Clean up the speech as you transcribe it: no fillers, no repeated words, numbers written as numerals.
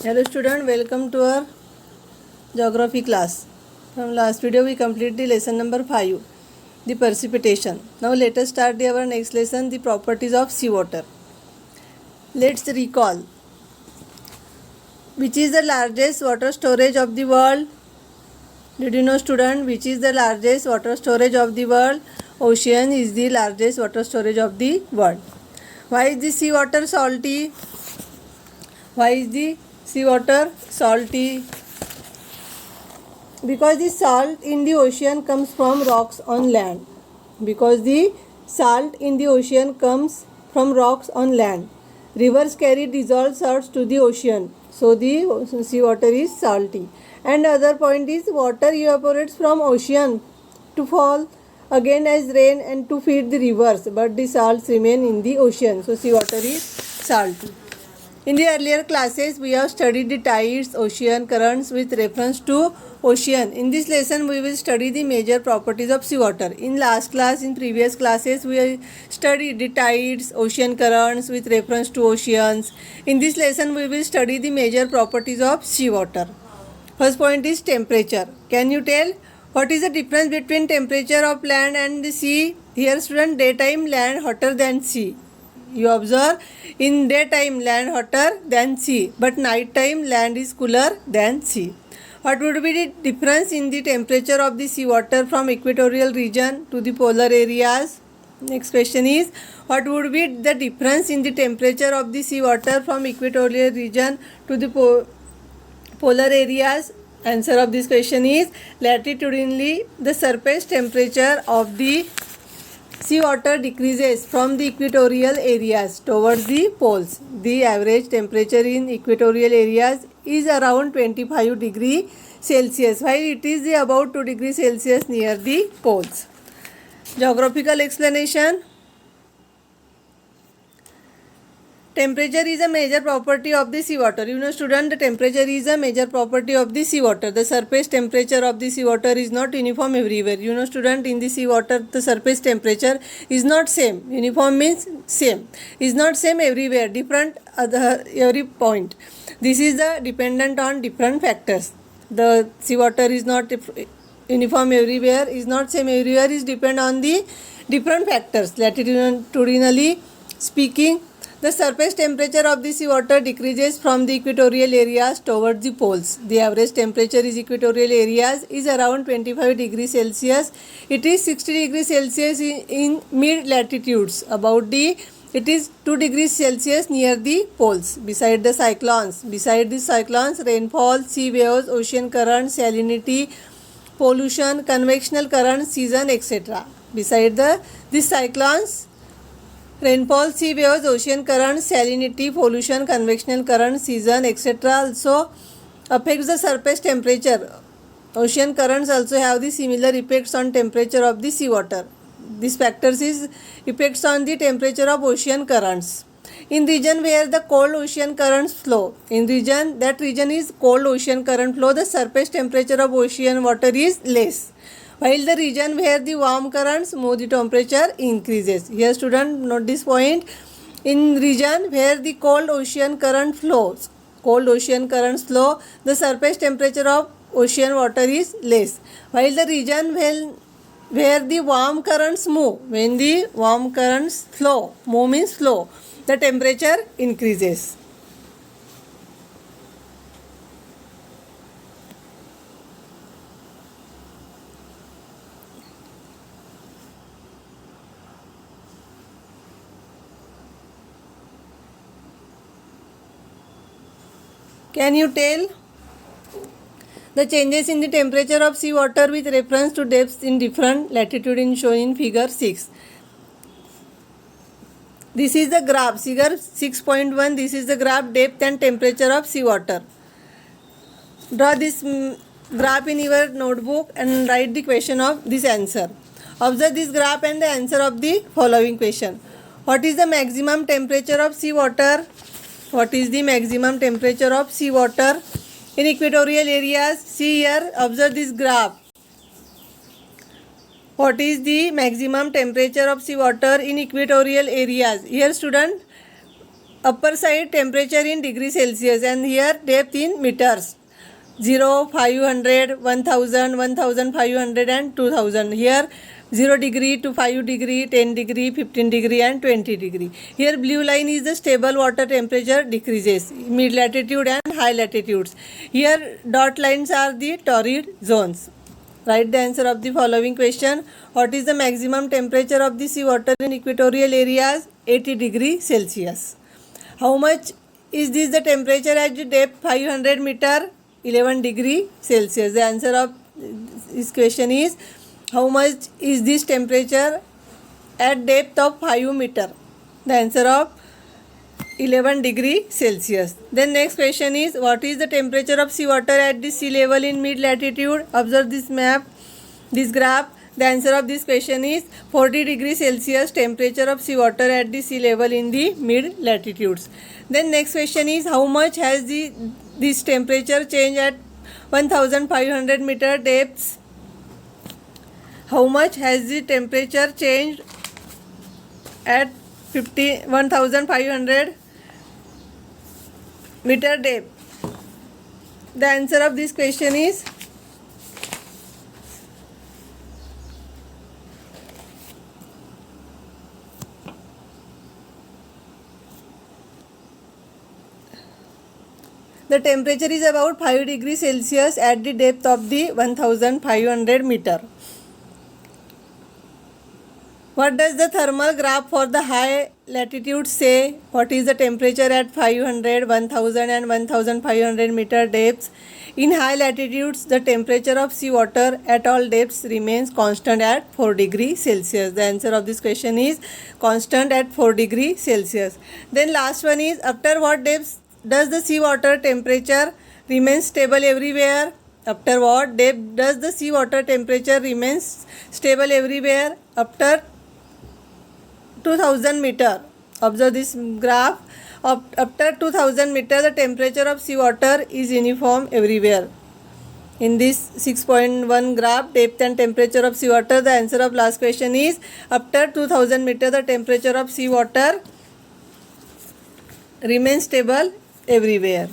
Hello student, welcome to our geography class. From last video we completed the lesson number 5, the precipitation. Now let us start our next lesson, the properties of seawater. Let's recall. Which is the largest water storage of the world? Did you know student, which is the largest water storage of the world? Ocean is the largest water storage of the world. Why is the seawater salty? Why is the seawater salty? Because the salt in the ocean comes from rocks on land. Because the salt in the ocean comes from rocks on land. Rivers carry dissolved salts to the ocean. So the seawater is salty. And other point is water evaporates from ocean to fall again as rain and to feed the rivers. But the salts remain in the ocean. So seawater is salty. In the earlier classes, we have studied the tides, ocean currents with reference to ocean. In this lesson, we will study the major properties of seawater. In previous classes, we studied the tides, ocean currents with reference to oceans. In this lesson, we will study the major properties of seawater. First point is temperature. Can you tell what is the difference between temperature of land and the sea? Here student, daytime land hotter than sea. You observe, in daytime land hotter than sea, but night time land is cooler than sea. What would be the difference in the temperature of the seawater from equatorial region to the polar areas? Next question is, what would be the difference in the temperature of the seawater from equatorial region to the polar areas? Answer of this question is, latitudinally the surface temperature of the seawater decreases from the equatorial areas towards the poles. The average temperature in equatorial areas is around 25 degrees Celsius, while it is about 2 degrees Celsius near the poles. Geographical explanation. Temperature is a major property of the seawater. You know student, the temperature is a major property of the seawater. The surface temperature of the seawater is not uniform everywhere. You know student, in the seawater the surface temperature is not same. Uniform means same. Is not same everywhere. Different every point. This is dependent on different factors. The seawater is not uniform everywhere. Is not same everywhere. Is depend on the different factors. Latitudinally speaking, the surface temperature of the seawater decreases from the equatorial areas towards the poles. The average temperature in equatorial areas is around 25 degrees Celsius. It is 60 degrees Celsius in mid latitudes. It is 2 degrees Celsius near the poles. Beside the cyclones, rainfall, sea waves, ocean currents, salinity, pollution, convectional currents, season, etc. Beside these cyclones, rainfall, sea waves, ocean currents, salinity, pollution, convectional currents, season, etc. also affects the surface temperature. Ocean currents also have the similar effects on temperature of the seawater. These factors is effects on the temperature of ocean currents. In region where the cold ocean currents flow, that region is cold ocean current flow, the surface temperature of ocean water is less. While the region where the warm currents move, the temperature increases. Here student, note this point. In region where the cold ocean currents flow, the surface temperature of ocean water is less. While the region where the warm currents move, when the warm currents flow, move means flow, the temperature increases. Can you tell the changes in the temperature of seawater with reference to depths in different latitudes shown in figure 6? This is the graph, figure 6.1. This is the graph depth and temperature of seawater. Draw this graph in your notebook and write the question of this answer. Observe this graph and the answer of the following question. What is the maximum temperature of seawater? What is the maximum temperature of seawater in equatorial areas? See here, observe this graph. What is the maximum temperature of seawater in equatorial areas? Here student, upper side temperature in degree Celsius and here depth in meters. 0, 500, 1000, 1500 and 2000. Here 0 degree to 5 degree, 10 degree, 15 degree and 20 degree. Here blue line is the stable water temperature decreases, mid latitude and high latitudes. Here dot lines are the torrid zones. Write the answer of the following question. What is the maximum temperature of the sea water in equatorial areas? 80 degree Celsius. How much is this the temperature at the depth 500 meter? 11 degree Celsius. The answer of this question is how much is this temperature at depth of 5 meter? The answer of 11 degree Celsius. Then next question is what is the temperature of seawater at the sea level in mid latitude? Observe this map, this graph. The answer of this question is 40 degree Celsius temperature of seawater at the sea level in the mid latitudes. Then next question is how much has this temperature change at 1500 meter depths? How much has the temperature changed at 1500 meter depth? The answer of this question is the temperature is about 5 degrees Celsius at the depth of the 1500 meter. What does the thermal graph for the high latitude say? What is the temperature at 500, 1000 and 1500 meter depths? In high latitudes, the temperature of seawater at all depths remains constant at 4 degrees Celsius. The answer of this question is constant at 4 degrees Celsius. Then last one is after what depths does the seawater temperature remain stable everywhere? After what depth does the seawater temperature remains stable everywhere? After 2000 meter. Observe this graph. After 2000 meter, the temperature of seawater is uniform everywhere. In this 6.1 graph, depth and temperature of seawater, the answer of last question is after 2000 meter, the temperature of seawater remains stable everywhere.